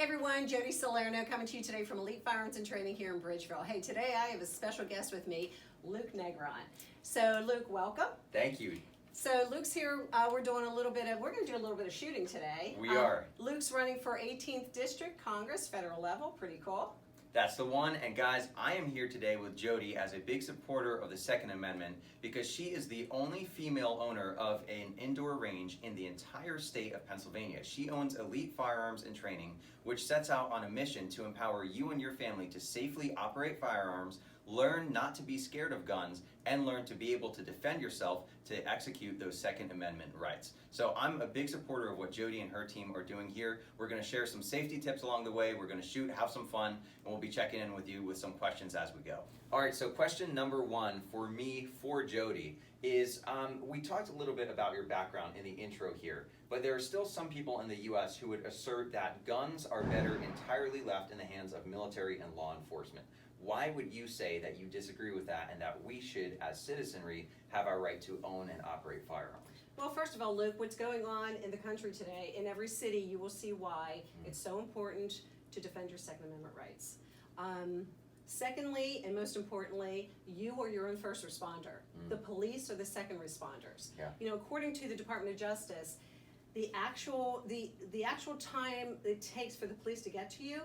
Hey everyone, Jody Salerno coming to you today from Elite Firearms and Training here in Bridgeville. Hey, today I have a special guest with me, Luke Negron. So Luke, welcome. Thank you. So Luke's here, we're going to do a little bit of shooting today. We are. Luke's running for 18th District Congress, federal level, pretty cool. That's the one, and guys, I am here today with Jody as a big supporter of the Second Amendment because she is the only female owner of an indoor range in the entire state of Pennsylvania. She owns Elite Firearms and Training, which sets out on a mission to empower you and your family to safely operate firearms, learn not to be scared of guns, and learn to be able to defend yourself to execute those Second Amendment rights. So I'm a big supporter of what Jody and her team are doing here. We're going to share some safety tips along the way. We're going to shoot, have some fun, and we'll be checking in with you with some questions as we go. All right, so question number one for me, for Jody, is we talked a little bit about your background in the intro here, but there are still some people in the U.S. who would assert that guns are better entirely left in the hands of military and law enforcement. Why would you say that you disagree with that and that we should, as citizenry, have our right to own and operate firearms? Well, first of all, Luke, what's going on in the country today, in every city, you will see why it's so important to defend your Second Amendment rights. Secondly, and most importantly, you are your own first responder. The police are the second responders. Yeah. You know, according to the Department of Justice, the actual time it takes for the police to get to you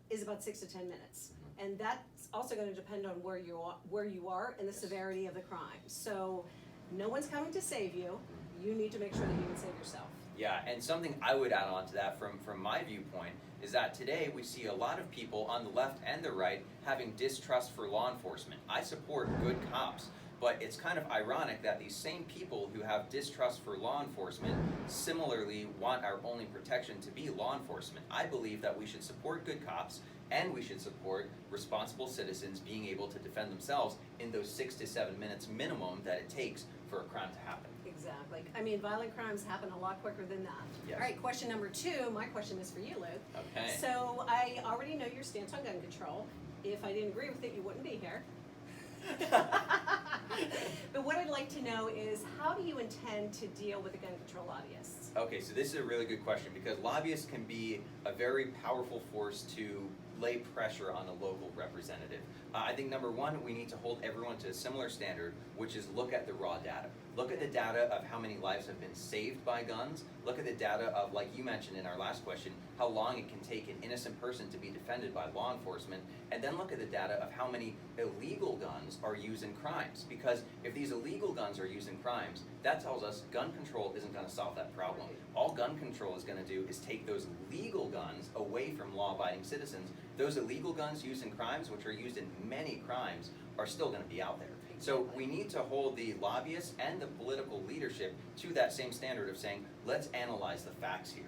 is about 6 to 10 minutes. And that's also going to depend on where you are and the severity of the crime. So no one's coming to save you. You need to make sure that you can save yourself. Yeah, and something I would add on to that from my viewpoint is that today we see a lot of people on the left and the right having distrust for law enforcement. I support good cops, but it's kind of ironic that these same people who have distrust for law enforcement similarly want our only protection to be law enforcement. I believe that we should support good cops and we should support responsible citizens being able to defend themselves in those 6 to 7 minutes minimum that it takes for a crime to happen. Exactly. I mean, violent crimes happen a lot quicker than that. Yes. All right, question number two. My question is for you, Luke. Okay. So I already know your stance on gun control. If I didn't agree with it, you wouldn't be here. But what I'd like to know is, how do you intend to deal with the gun control lobbyists? Okay, so this is a really good question because lobbyists can be a very powerful force to lay pressure on a local representative. I think number one, we need to hold everyone to a similar standard, which is look at the raw data. Look at the data of how many lives have been saved by guns. Look at the data of, like you mentioned in our last question, how long it can take an innocent person to be defended by law enforcement. And then look at the data of how many illegal guns are used in crimes. Because if these illegal guns are used in crimes, that tells us gun control isn't going to solve that problem. All gun control is going to do is take those legal guns away from law-abiding citizens. Those illegal guns used in crimes, which are used in many crimes, are still going to be out there. So we need to hold the lobbyists and the political leadership to that same standard of saying, let's analyze the facts here.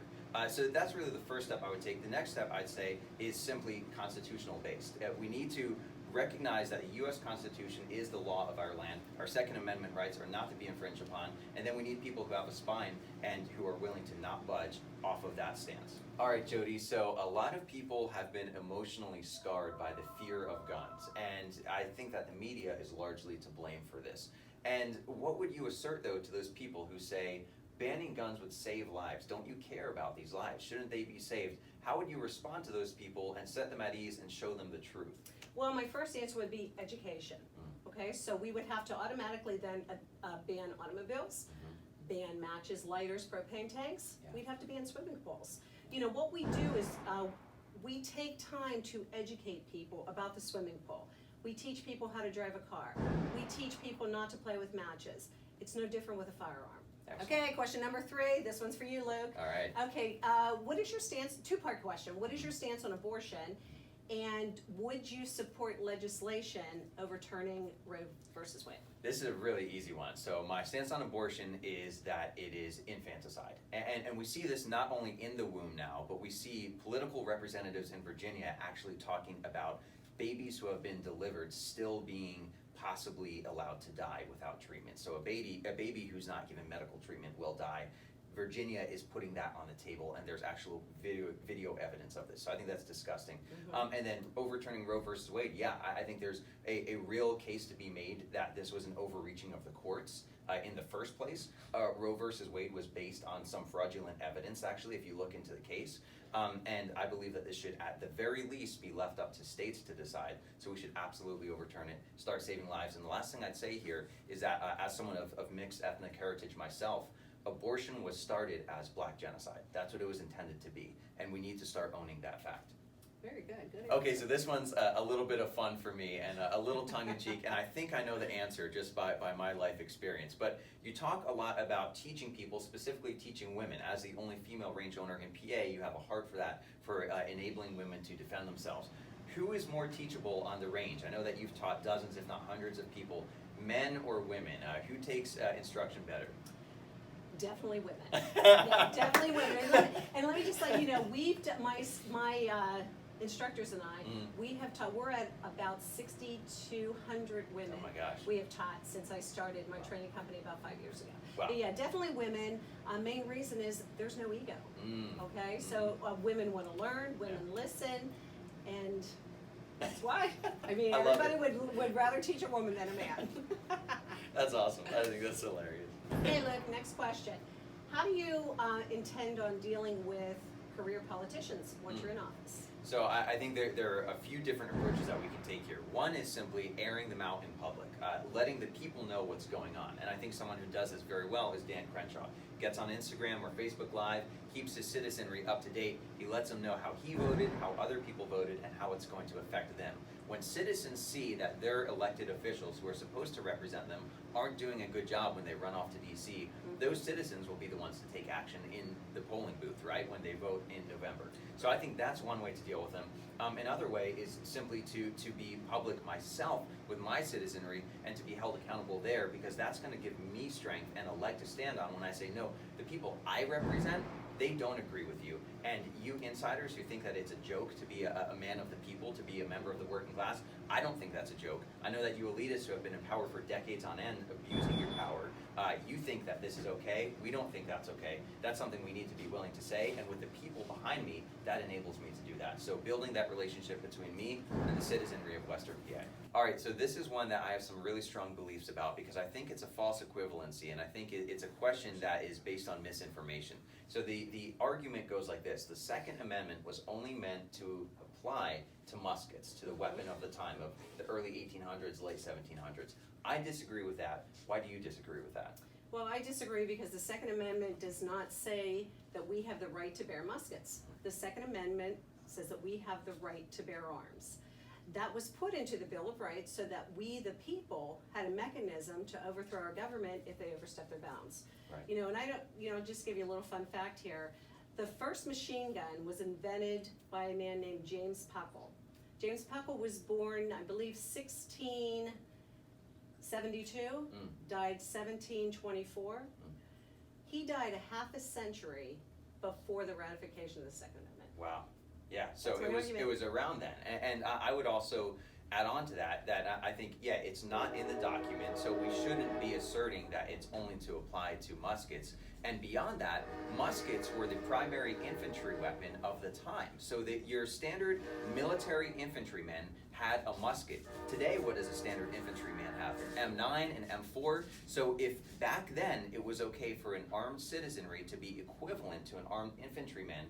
So that's really the first step I would take. The next step I'd say is simply constitutional based. We need to recognize that the U.S. Constitution is the law of our land. Our Second Amendment rights are not to be infringed upon, and then we need people who have a spine and who are willing to not budge off of that stance. All right, Jody, so a lot of people have been emotionally scarred by the fear of guns, and I think that the media is largely to blame for this. And what would you assert, though, to those people who say, banning guns would save lives? Don't you care about these lives? Shouldn't they be saved? How would you respond to those people and set them at ease and show them the truth? Well, my first answer would be education. Okay, so we would have to automatically then ban automobiles, ban matches, lighters, propane tanks. Yeah. We'd have to ban swimming pools. You know, what we do is we take time to educate people about the swimming pool. We teach people how to drive a car. We teach people not to play with matches. It's no different with a firearm. Excellent. Okay, question number three. This one's for you, Luke. All right. Okay, what is your stance, two-part question. What is your stance on abortion? And would you support legislation overturning Roe versus Wade? This is a really easy one. So my stance on abortion is that it is infanticide. And we see this not only in the womb now, but we see political representatives in Virginia actually talking about babies who have been delivered still being possibly allowed to die without treatment. So a baby who's not given medical treatment will die. Virginia is putting that on the table, and there's actual video evidence of this. So I think that's disgusting. And then overturning Roe versus Wade, yeah, I think there's a real case to be made that this was an overreaching of the courts. in the first place. Roe versus Wade was based on some fraudulent evidence, actually, if you look into the case. And I believe that this should, at the very least, be left up to states to decide. So we should absolutely overturn it, start saving lives. And the last thing I'd say here is that as someone of mixed ethnic heritage myself, abortion was started as black genocide. That's what it was intended to be. And we need to start owning that fact. Very good. Good. Okay, so this one's a little bit of fun for me and a little tongue-in-cheek, and I think I know the answer just by my life experience. But you talk a lot about teaching people, specifically teaching women. As the only female range owner in PA, you have a heart for that, for enabling women to defend themselves. Who is more teachable on the range? I know that you've taught dozens, if not hundreds of people, men or women. Who takes instruction better? Definitely women. Yeah, definitely women. And let me just let you know, my instructors and I, we have taught, we're at about 6,200 women. Oh my gosh. We have taught since I started my training company about 5 years ago. Wow. But yeah, definitely women. Main reason is there's no ego. Okay, so women want to learn, women listen, and that's why. I mean, everybody would rather teach a woman than a man. That's awesome. I think that's hilarious. Hey, look, next question. How do you intend on dealing with career politicians once you're in office? So I think there are a few different approaches that we can take here. One is simply airing them out in public, letting the people know what's going on. And I think someone who does this very well is Dan Crenshaw. Gets on Instagram or Facebook Live, keeps his citizenry up to date. He lets them know how he voted, how other people voted, and how it's going to affect them. When citizens see that their elected officials who are supposed to represent them aren't doing a good job when they run off to DC, those citizens will be the ones to take action in the polling booth, right, when they vote in November. So I think that's one way to deal with them. Another way is simply to be public myself with my citizenry and to be held accountable there, because that's going to give me strength and a leg to stand on when I say, no, the people I represent, they don't agree with you. And you insiders who think that it's a joke to be a man of the people, to be a member of the working class, I don't think that's a joke. I know that you elitists who have been in power for decades on end, abusing your power, you think that this is okay. We don't think that's okay. That's something we need to be willing to say, and with the people behind me, that enables me to do that. So building that relationship between me and the citizenry of Western PA. All right, so this is one that I have some really strong beliefs about, because I think it's a false equivalency, and I think it's a question that is based on misinformation. So the argument goes like this: the Second Amendment was only meant to apply to muskets, to the weapon of the time of the early 1800s, late 1700s. I disagree with that. Why do you disagree with that? Well, I disagree because the Second Amendment does not say that we have the right to bear muskets. The Second Amendment says that we have the right to bear arms. That was put into the Bill of Rights so that we, the people, had a mechanism to overthrow our government if they overstep their bounds. Right. You know, and I don't, you know, just give you a little fun fact here. The first machine gun was invented by a man named James Puckle. James Puckle was born, I believe, 1672, died 1724. He died a half a century before the ratification of the Second Amendment. Wow. Yeah, so That's it was around then. And I would also add on to that I think, yeah, it's not in the document, so we shouldn't be asserting that it's only to apply to muskets. And beyond that, muskets were the primary infantry weapon of the time. So that your standard military infantryman had a musket. Today, what does a standard infantryman have? An M9 and M4. So if back then it was okay for an armed citizenry to be equivalent to an armed infantryman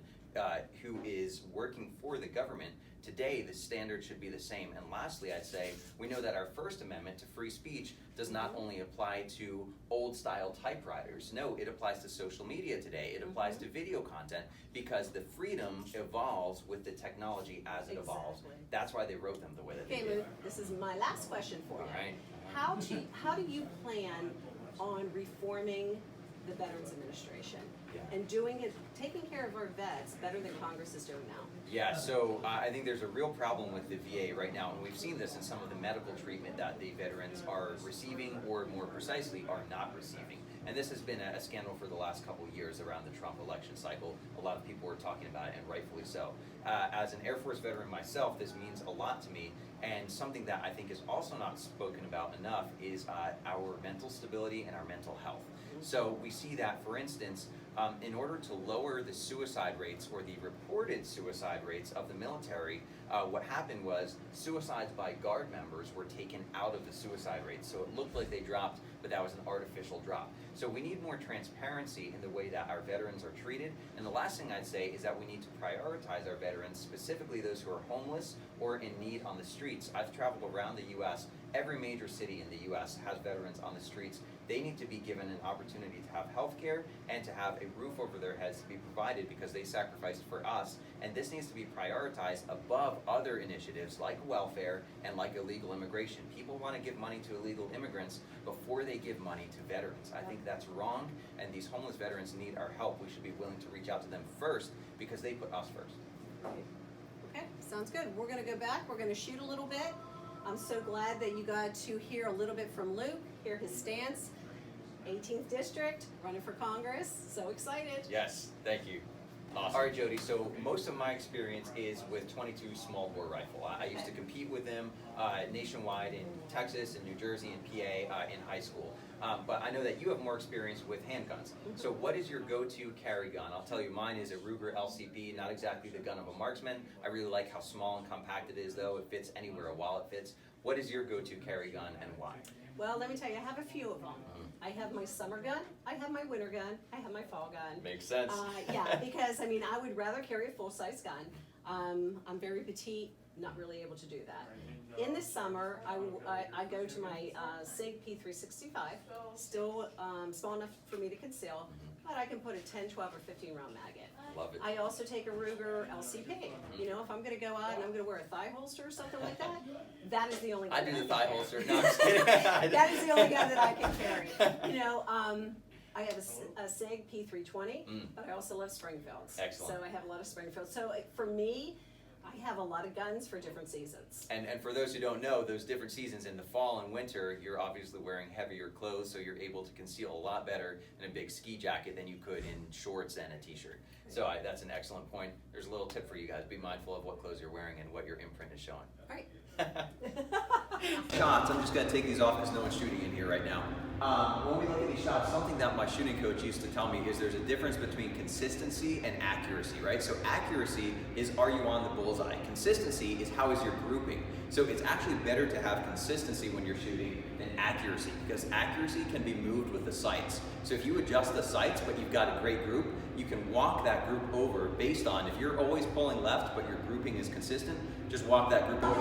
who is working for the government, today the standard should be the same. And lastly, I'd say we know that our First Amendment to free speech does not only apply to old style typewriters. No, it applies to social media today. It applies to video content, because the freedom evolves with the technology as it evolves. That's why they wrote them the way that they Okay, did. Luke, this is my last question for you. All right. How do you plan on reforming the Veterans Administration and doing it, taking care of our vets better than Congress is doing now? Yeah, so I think there's a real problem with the VA right now, and we've seen this in some of the medical treatment that the veterans are receiving, or more precisely, are not receiving. And this has been a scandal for the last couple of years around the Trump election cycle. A lot of people were talking about it, and rightfully so. As an Air Force veteran myself, this means a lot to me, and something that I think is also not spoken about enough is our mental stability and our mental health. So we see that, for instance, in order to lower the suicide rates or the reported suicide rates of the military, what happened was suicides by guard members were taken out of the suicide rates. So it looked like they dropped, but that was an artificial drop. So we need more transparency in the way that our veterans are treated. And the last thing I'd say is that we need to prioritize our veterans, specifically those who are homeless or in need on the streets. I've traveled around the U.S. Every major city in the U.S. has veterans on the streets. They need to be given an opportunity to have health care and to have a roof over their heads to be provided because they sacrificed for us. And this needs to be prioritized above other initiatives like welfare and like illegal immigration. People want to give money to illegal immigrants before they give money to veterans. I think that's wrong, and these homeless veterans need our help. We should be willing to reach out to them first because they put us first. Okay, sounds good. We're gonna go back, we're gonna shoot a little bit. I'm so glad that you got to hear a little bit from Luke, hear his stance. 18th District, running for Congress, so excited. Yes, thank you. Awesome. All right, Jody, so most of my experience is with 22 small bore rifle. I used to compete with them nationwide in Texas and New Jersey and PA in high school. But I know that you have more experience with handguns. So what is your go-to carry gun? I'll tell you, mine is a Ruger LCP, not exactly the gun of a marksman. I really like how small and compact it is, though. It fits anywhere a wallet fits. What is your go-to carry gun and why? Well, let me tell you, I have a few of them. I have my summer gun, I have my winter gun, I have my fall gun. Makes sense. Yeah, because I mean, I would rather carry a full-size gun. I'm very petite, not really able to do that. In the summer, I go to my SIG P365, still small enough for me to conceal, but I can put a 10, 12, or 15 round mag in. Love it. I also take a Ruger LCP. You know, if I'm gonna go out and I'm gonna wear a thigh holster or something like that, that is the only gun I do the can thigh carry. holster. No, I'm just kidding. That is the only gun that I can carry. You know, I have a SIG P320, but I also love Springfields. Excellent. So I have a lot of Springfields. So for me, I have a lot of guns for different seasons. And for those who don't know, those different seasons in the fall and winter, you're obviously wearing heavier clothes, so you're able to conceal a lot better in a big ski jacket than you could in shorts and a t-shirt. So that's an excellent point. There's a little tip for you guys. Be mindful of what clothes you're wearing and what your imprint is showing. All right. Shots, I'm just going to take these off because no one's shooting in here right now. When we look at these shots, something that my shooting coach used to tell me is there's a difference between consistency and accuracy, right? So accuracy is, are you on the bullseye? Consistency is, how is your grouping? So it's actually better to have consistency when you're shooting than accuracy, because accuracy can be moved with the sights. So if you adjust the sights but you've got a great group, you can walk that group over based on, if you're always pulling left but your grouping is consistent, just walk that group over.